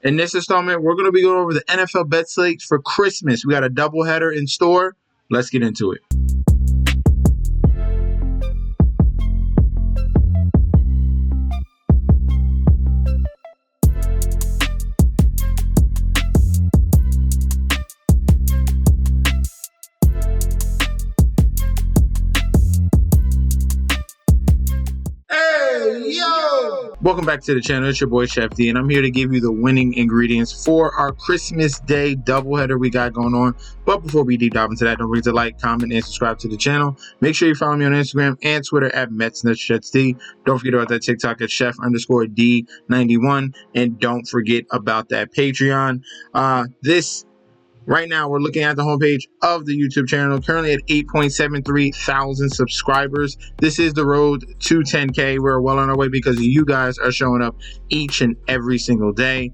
In this installment, we're going to be going over the NFL bet slates for Christmas. We got a doubleheader in store. Let's get into it. Welcome back to the channel. It's your boy Chef D, and I'm here to give you the winning ingredients for our Christmas Day doubleheader we got going on. But before we deep dive into that, don't forget to like, comment, and subscribe to the channel. Make sure you follow me on Instagram and Twitter at MetsNutsChefD. Don't forget about that TikTok at Chef_D91, and don't forget about that Patreon. Right now, we're looking at the homepage of the YouTube channel, currently at 8.73 thousand subscribers. This is the road to 10K. We're well on our way because you guys are showing up each and every single day.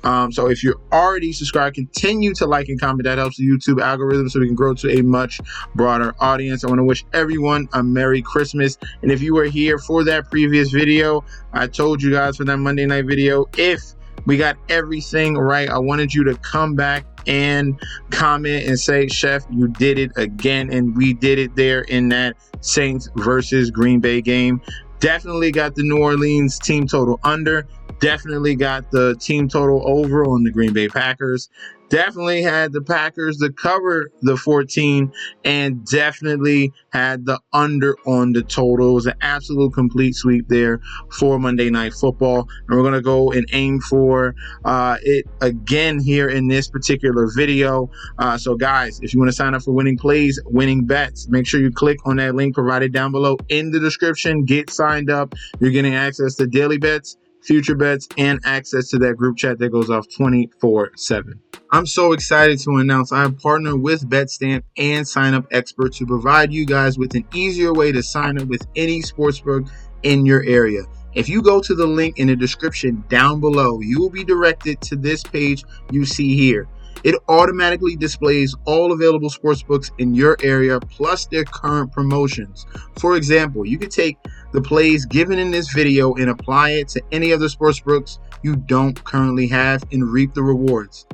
So if you're already subscribed, continue to like and comment. That helps the YouTube algorithm so we can grow to a much broader audience. I want to wish everyone a Merry Christmas. And if you were here for that previous video, I told you guys for that Monday night video, if we got everything right, I wanted you to come back and comment and say, Chef, you did it again. And we did it there in that Saints versus Green Bay game. Definitely got the New Orleans team total under. Definitely got the team total over on the Green Bay Packers. Definitely had the Packers to cover the 14, and definitely had the under on the total. It was an absolute complete sweep there for Monday Night Football. And we're going to go and aim for it again here in this particular video. So guys, if you want to sign up for winning plays, winning bets, make sure you click on that link provided down below in the description. Get signed up. You're getting access to daily bets, future bets, and access to that group chat that goes off 24/7. I'm so excited to announce I have partnered with BetStamp and Sign Up Expert to provide you guys with an easier way to sign up with any sportsbook in your area. If you go to the link in the description down below, you will be directed to this page you see here. It automatically displays all available sportsbooks in your area plus their current promotions. For example, you could take the plays given in this video and apply it to any other sportsbooks you don't currently have and reap the rewards.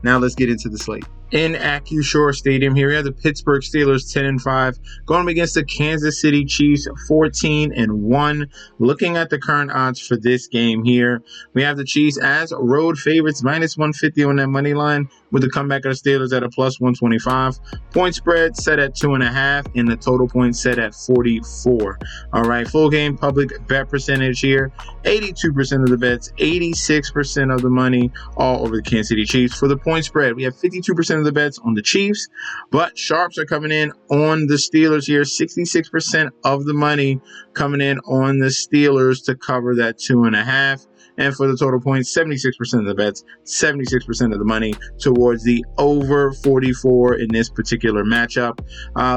Now let's get into the slate. In Acrisure Stadium here, we have the Pittsburgh Steelers 10-5 going up against the Kansas City Chiefs 14-1. Looking at the current odds for this game here, we have the Chiefs as road favorites -150 on that money line, with the comeback of the Steelers at a +125. Point spread set at 2.5, and the total points set at 44. All right, full game public bet percentage here: 82% of the bets, 86% of the money, all over the Kansas City Chiefs. For the point spread, we have 52% of the bets on the Chiefs, but sharps are coming in on the Steelers here. 66% of the money coming in on the Steelers to cover that 2.5. And for the total points, 76% of the bets, 76% of the money towards the over 44 in this particular matchup.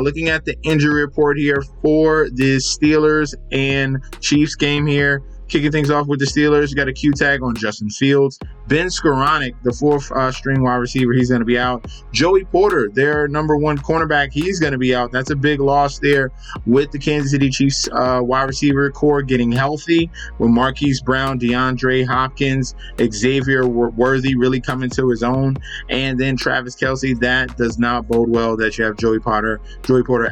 Looking at the injury report here for the Steelers and Chiefs game here. Kicking things off with the Steelers, you got a Q tag on Justin Fields. Ben Skoranek, the fourth string wide receiver, he's going to be out. Joey Porter, their number one cornerback, he's going to be out. That's a big loss there with the Kansas City Chiefs wide receiver core getting healthy, with Marquise Brown, DeAndre Hopkins, Xavier Worthy really coming to his own, and then Travis Kelce. That does not bode well that you have Joey Porter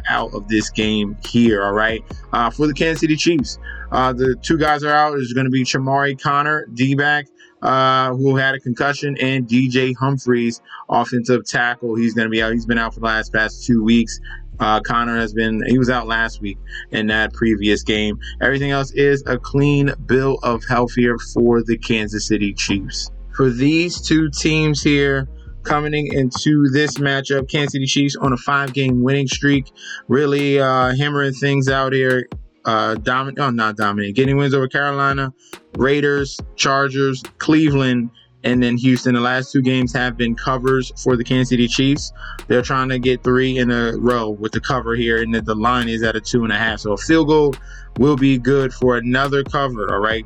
out of this game here. All right, for the Kansas City Chiefs, the two guys are out. There's going to be Chamari Connor, D-back, who had a concussion, and DJ Humphries, offensive tackle. He's going to be out. He's been out for the past 2 weeks. Connor he was out last week in that previous game. Everything else is a clean bill of health here for the Kansas City Chiefs. For these two teams here, coming into this matchup, Kansas City Chiefs on a 5-game winning streak, really hammering things out here. Getting wins over Carolina, Raiders, Chargers, Cleveland, and then Houston. The last 2 games have been covers for the Kansas City Chiefs. They're trying to get 3 in a row with the cover here, and the line is at a 2.5. So a field goal will be good for another cover. All right,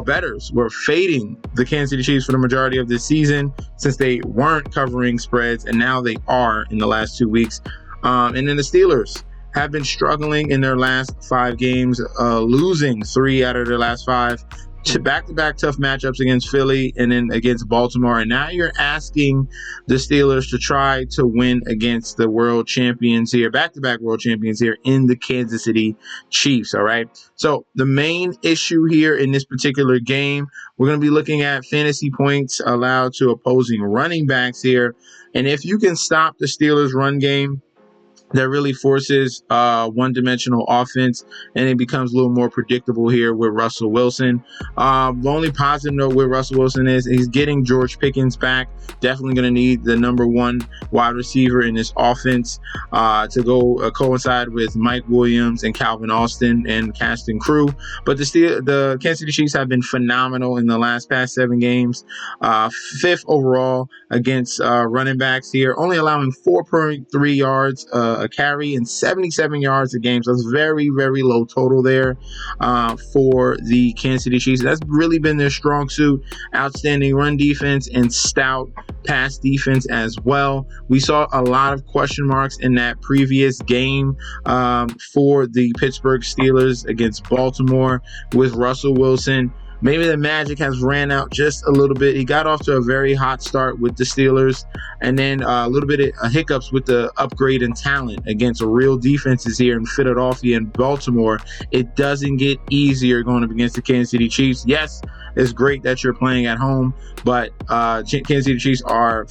bettors were fading the Kansas City Chiefs for the majority of this season since they weren't covering spreads, and now they are in the last 2 weeks. And then the Steelers have been struggling in their last 5 games, losing 3 out of their last 5. back-to-back tough matchups against Philly and then against Baltimore, and now you're asking the Steelers to try to win against the world champions here, back-to-back world champions here in the Kansas City Chiefs. All right, so the main issue here in this particular game, we're going to be looking at fantasy points allowed to opposing running backs here, and if you can stop the Steelers run game, that really forces one-dimensional offense, and it becomes a little more predictable here with Russell Wilson. The only positive note with Russell Wilson is he's getting George Pickens back. Definitely going to need the number one wide receiver in this offense to go coincide with Mike Williams and Calvin Austin and cast and crew. But the Kansas City Chiefs have been phenomenal in the past 7 games. 5th overall against running backs here, only allowing 4.3 yards a carry and 77 yards a game. So that's very, very low total there for the Kansas City Chiefs. That's really been their strong suit. Outstanding run defense and stout pass defense as well. We saw a lot of question marks in that previous game for the Pittsburgh Steelers against Baltimore with Russell Wilson. Maybe the magic has ran out just a little bit. He got off to a very hot start with the Steelers, and then a little bit of hiccups with the upgrade in talent against real defenses here in Philadelphia and Baltimore. It doesn't get easier going up against the Kansas City Chiefs. Yes, it's great that you're playing at home, but Kansas City Chiefs are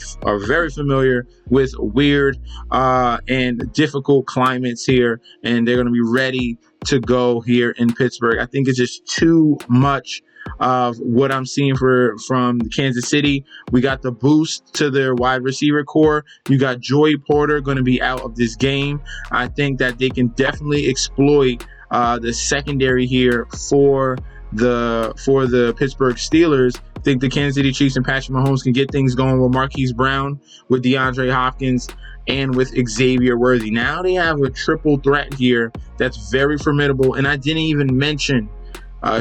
very familiar with weird and difficult climates here, and they're going to be ready to go here in Pittsburgh. I think it's just too much of what I'm seeing from Kansas City. We got the boost to their wide receiver core. You got Joey Porter going to be out of this game. I think that they can definitely exploit the secondary here for the Pittsburgh Steelers. I think the Kansas City Chiefs and Patrick Mahomes can get things going with Marquise Brown, with DeAndre Hopkins, and with Xavier Worthy. Now they have a triple threat here that's very formidable, and I didn't even mention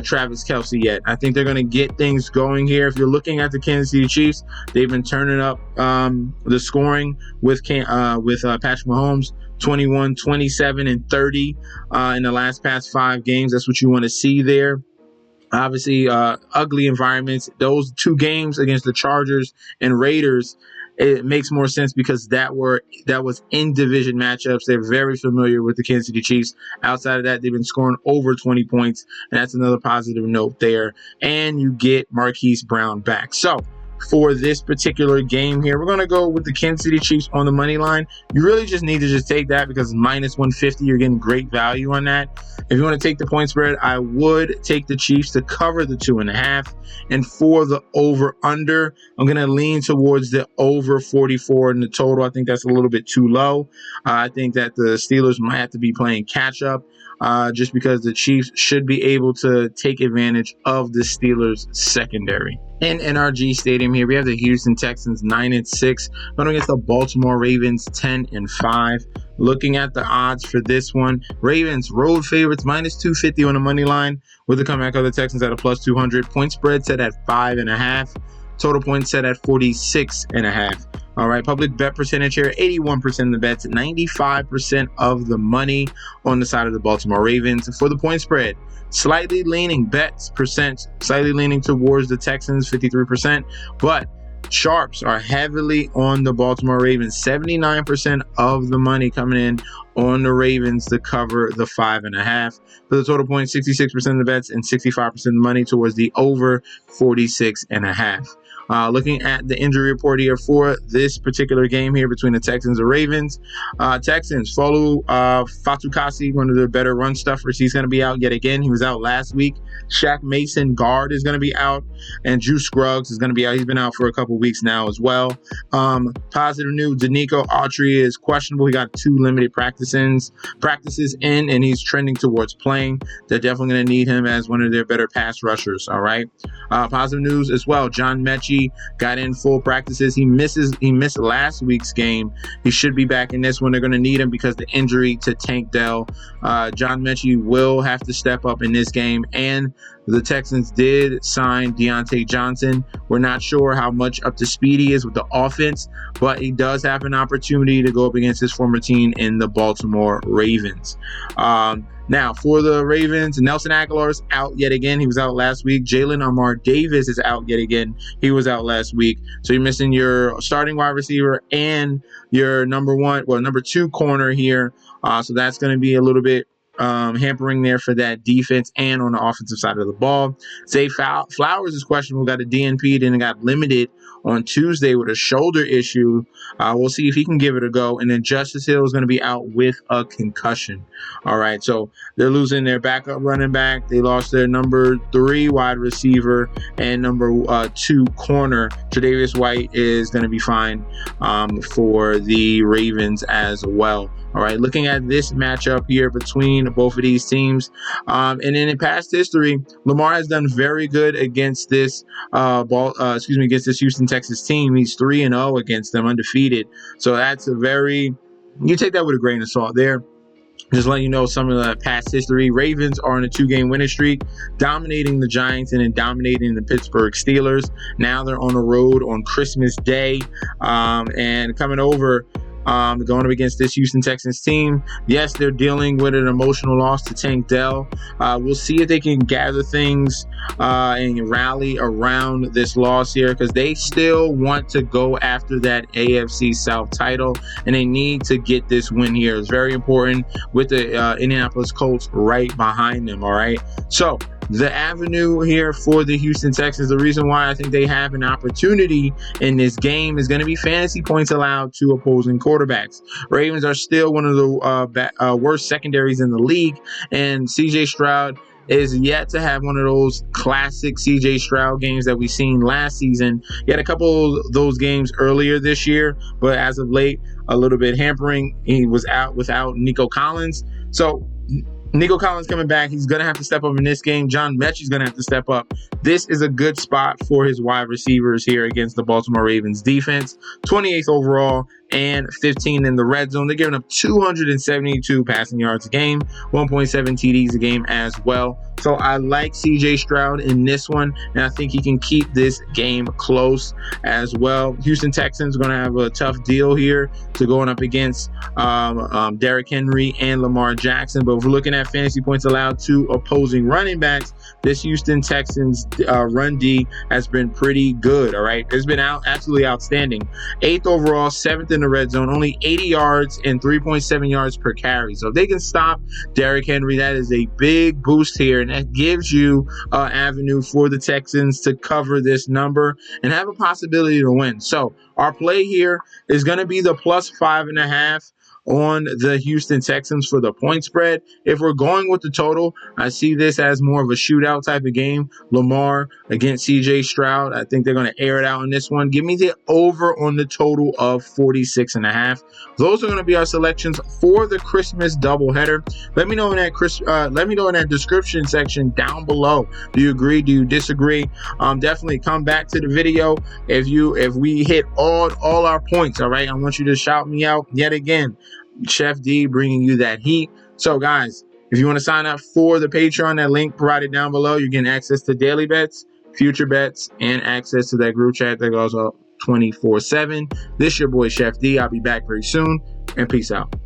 Travis Kelce yet. I think they're going to get things going here. If you're looking at the Kansas City Chiefs, they've been turning up the scoring with Patrick Mahomes, 21, 27, and 30 in the past 5 games. That's what you want to see there. Obviously, ugly environments. Those 2 games against the Chargers and Raiders, it makes more sense because that was in division matchups. They're very familiar with the Kansas City Chiefs. Outside of that, they've been scoring over 20 points, and that's another positive note there. And you get Marquise Brown back. So for this particular game here, we're going to go with the Kansas City Chiefs on the money line. You really just need to just take that because it's minus 150. You're getting great value on that. If you want to take the point spread, I would take the Chiefs to cover the 2.5. And for the over-under, I'm going to lean towards the over 44 in the total. I think that's a little bit too low. I think that the Steelers might have to be playing catch-up just because the Chiefs should be able to take advantage of the Steelers' secondary. In NRG Stadium here, we have the Houston Texans 9-6 going against the Baltimore Ravens 10-5. Looking at the odds for this one, Ravens road favorites minus 250 on the money line with the comeback of the Texans at a plus 200. Point spread set at 5.5. Total points set at 46.5. All right, public bet percentage here, 81% of the bets, 95% of the money on the side of the Baltimore Ravens. For the point spread, slightly leaning bets percent, slightly leaning towards the Texans, 53%, but sharps are heavily on the Baltimore Ravens, 79% of the money coming in on the Ravens to cover the 5.5. For the total points, 66% of the bets and 65% of the money towards the over 46.5. Looking at the injury report here for this particular game here between the Texans and Ravens. Texans, Folu Fatukasi, one of their better run stuffers. He's going to be out yet again. He was out last week. Shaq Mason, guard, is going to be out. And Drew Scruggs is going to be out. He's been out for a couple weeks now as well. Positive news, Danico Autry is questionable. He got 2 limited practices in, and he's trending towards playing. They're definitely going to need him as one of their better pass rushers, all right? Positive news as well, John Mechie got in full practices. He missed last week's game. He should be back in this one. They're going to need him because the injury to Tank Dell. John Mechie will have to step up in this game, and the Texans did sign Deontay Johnson. We're not sure how much up to speed he is with the offense, but he does have an opportunity to go up against his former team in the Baltimore Ravens. Now, for the Ravens, Nelson Aguilar is out yet again. He was out last week. Jalen Amar Davis is out yet again. He was out last week. So you're missing your starting wide receiver and your number 2 corner here. So that's going to be a little bit hampering there for that defense and on the offensive side of the ball. Zay Flowers is questionable. Got a DNP and got limited on Tuesday with a shoulder issue. We'll see if he can give it a go. And then Justice Hill is going to be out with a concussion. All right, so they're losing their backup running back. They lost their number 3 wide receiver and number 2 corner. Tre'Davious White is going to be fine for the Ravens as well. All right, looking at this matchup here between both of these teams, and in past history, Lamar has done very good against this against this Houston Texas team. He's 3-0 against them, undefeated. So that's you take that with a grain of salt there. Just letting you know some of the past history. Ravens are on a 2-game winning streak, dominating the Giants and then dominating the Pittsburgh Steelers. Now they're on the road on Christmas Day and coming over. Going up against this Houston Texans team. Yes, they're dealing with an emotional loss to Tank Dell. We'll see if they can gather things and rally around this loss here, because they still want to go after that AFC South title, and they need to get this win here. It's very important with the Indianapolis Colts right behind them, all right? So the avenue here for the Houston Texans, the reason why I think they have an opportunity in this game is going to be fantasy points allowed to opposing quarterbacks. Ravens are still one of the worst secondaries in the league, and CJ Stroud is yet to have one of those classic CJ Stroud games that we seen last season. He had a couple of those games earlier this year, but as of late, a little bit hampering. He was out without Nico Collins. So Nico Collins coming back. He's going to have to step up in this game. John Mechie's going to have to step up. This is a good spot for his wide receivers here against the Baltimore Ravens defense. 28th overall and 15 in the red zone. They're giving up 272 passing yards a game, 1.7 TDs a game as well. So I like CJ Stroud in this one, and I think he can keep this game close as well. Houston Texans are going to have a tough deal here to going up against Derrick Henry and Lamar Jackson. But if we're looking at fantasy points allowed to opposing running backs, this Houston Texans run D has been pretty good, all right? It's been absolutely outstanding. 8th overall, 7th in the red zone, only 80 yards and 3.7 yards per carry. So if they can stop Derrick Henry, that is a big boost here, and that gives you an avenue for the Texans to cover this number and have a possibility to win. So our play here is going to be the plus 5.5 on the Houston Texans for the point spread. If we're going with the total, I see this as more of a shootout type of game. Lamar against CJ Stroud. I think they're going to air it out in this one. Give me the over on the total of 46.5. Those are going to be our selections for the Christmas doubleheader. Let me know in that description section down below. Do you agree? Do you disagree? Definitely come back to the video if we hit all our points. All right, I want you to shout me out yet again. Chef D bringing you that heat. So guys, if you want to sign up for the Patreon, that link provided down below, you're getting access to daily bets, future bets, and access to that group chat that goes up 24/7. This your boy Chef D. I'll be back very soon, and peace out.